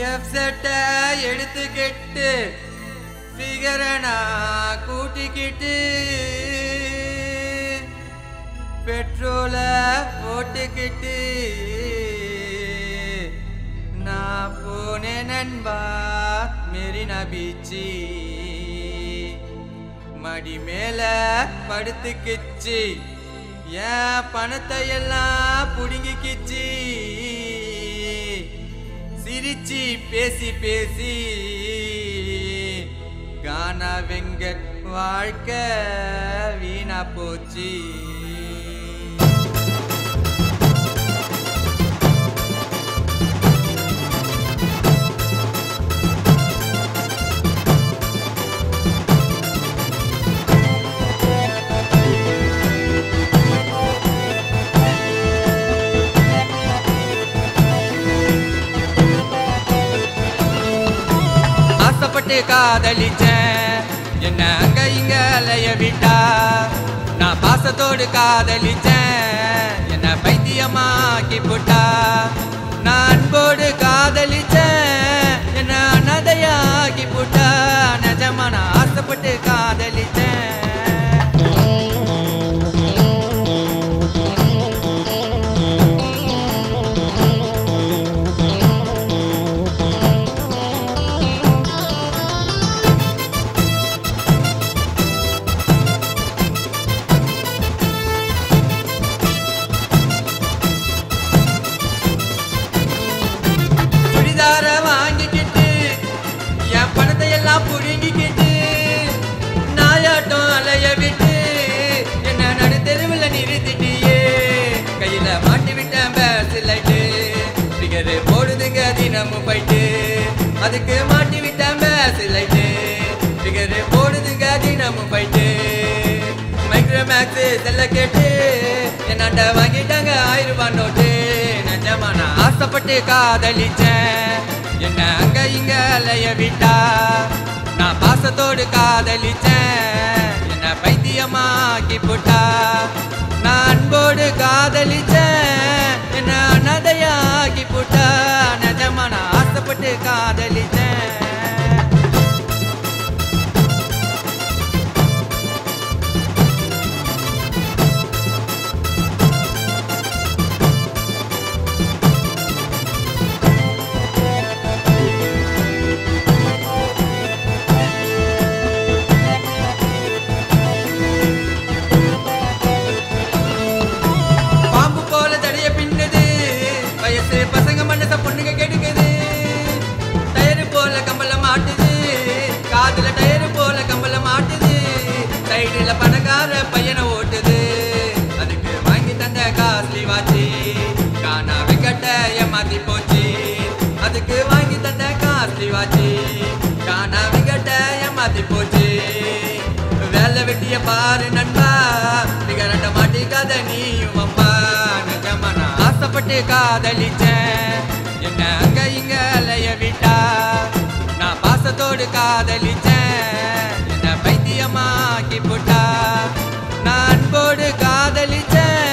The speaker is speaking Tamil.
எஃப்செட்ட எடுத்துக்கிட்டு ஃபிகரனா கூட்டிக்கிட்டு பெட்ரோல போட்டுக்கிட்டு நான் போனேன் நண்பா மெரினா பீச்சி மடி மேல படுத்துக்கிச்சு என் பணத்தை எல்லாம் புடுங்கிக்கிச்சு சிரிச்சி பேசி பேசி கானா வெங்கட் வாழ்க்கை வீணா போச்சு காதலிச்சேன் என்ன அங்க இங்க அலைய விட்டா நான் பாசத்தோடு காதலிச்சேன் என்ன பைத்தியமாக்கி போட்டா நான் அன்போடு காதலிச்சேன் என்ன அனாதையாக்கி போட்டா நிஜமா நான் ஆசைப்பட்டு காதலிச்சேன் வாங்கிக்கிட்டு என் பணத்தை எல்லாம் புடுங்கிக்கிட்டு நாயாட்டம் அலைய விட்டு என்ன நடு தெருவில் நிறுத்திட்டியே கையில மாட்டி விட்டேன் பேசலைட்டு பிகரு போடுதுங்க தினமும் போயிட்டு அதுக்கு மாட்டி விட்டேன் பேசலைட்டு பிகரு போடுதுங்க தினமும் போயிட்டு மைக்ரோமேக்ஸ் செல்ல கேட்டு என்னாண்ட வாங்கிட்டாங்க 1000 ரூபாய் நோட்டு நிஜமா நான் ஆசைப்பட்டு காதலிச்சேன் என்ன அங்க இங்க அலைய விட்டா நான் பாசத்தோடு காதலிச்சேன் என்ன பைத்தியமாக்கி போட்டா நான் அன்போடு காதலிச்சேன் என்ன அனாதையாக்கி போட்டா நிஜமா நான் ஆசைப்பட்டு காதலிச்சேன் பொண்ணுங்க கெடுக்குது டயரு போல கம்பல மாட்டுது காதுல டயரு போல கம்பல மாட்டுது சைடுல பணக்கார பையனை ஓட்டுது அதுக்கு வாங்கி தந்த காஸ்ட்லி வாட்சி கானா வெங்கட்ட ஏமாத்தி போச்சு அதுக்கு வாங்கி தந்த காஸ்ட்லி வாட்சி கானா வெங்கட்ட ஏமாத்தி போச்சு வேலை வெட்டிய பாரு நண்பா நிகரண்ட மாட்டிக்காத நீயும் அம்மா நிஜமா நான் ஆசைப்பட்டு காதலிச்சேன் என்ன அங்க இங்க அலைய விட்டா நான் பாசத்தோடு காதலிச்சேன் என்ன பைத்தியமாக்கி போட்டா நான் அன்போடு காதலிச்சேன்